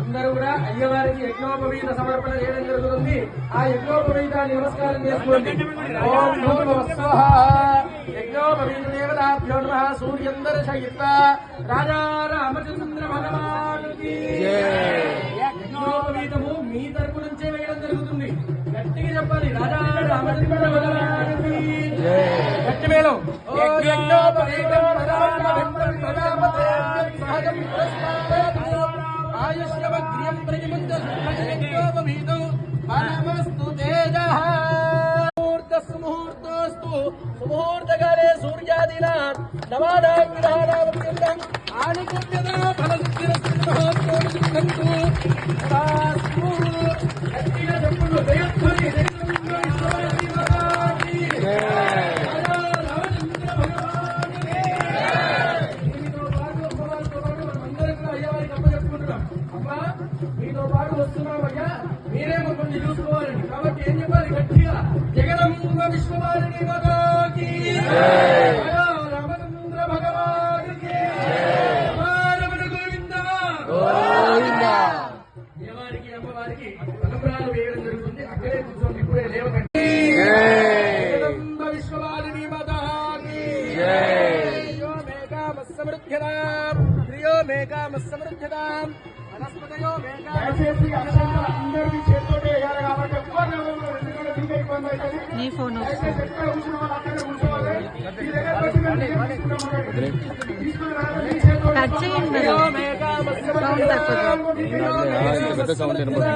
అందరూ కూడా అయ్యవారికి యజ్ఞోపవీత సమర్పణ చేయడం జరుగుతుంది. ఆ యజ్ఞోపవీతాన్ని నమస్కారం చేసుకోండి. ఓం నమో స్వాహ. యజ్ఞోపవీత దేవతాభ్యో నమః. సూర్యం దర్శయిత్వా రాజా రామచంద్ర భగవానుకి యజ్ఞోపవీతము మీ తరపు నుంచే వేయడం జరుగుతుంది. గట్టిగా చెప్పాలి. రాజా రామచంద్ర భగవానుకి గట్టి మేళం. యజ్ఞోపవీతం ఆయుష్యవగ్ర్యం ప్రతిమంతోపవీతం మనమస్తు తేజః. ముహూర్తస్తు సుముహూర్తకాలే సూర్యాదీనా నవానాం గ్రహాణాం ఆనుకూల్యతా ఫలసిద్ధిరస్తు. మీతో పాటు వస్తున్నామయ్యా, మీరే మమ్మల్ని చూసుకోవాలండి. కాబట్టి ఏం చెప్పాలి గట్టిగా? జగదంబ విశ్వవారిణి మాతాకి రామచంద్ర భగవానుకి రమణ గోవింద. దేవారికి అమ్మవారికి తలంబ్రాలు వేయడం జరుగుతుంది. అక్కడే కూర్చోండి, ఇప్పుడే లేవకండి. జగదంబ విశ్వవారిణి మాతాకి శ్రియో మేఘామస్సమృద్ధ్యతాం శ్రియో మేఘామస్సమృద్ధ్యతాం. నీ ఫోన్ టచ్ చేయండి. సౌండ్ తక్కువ.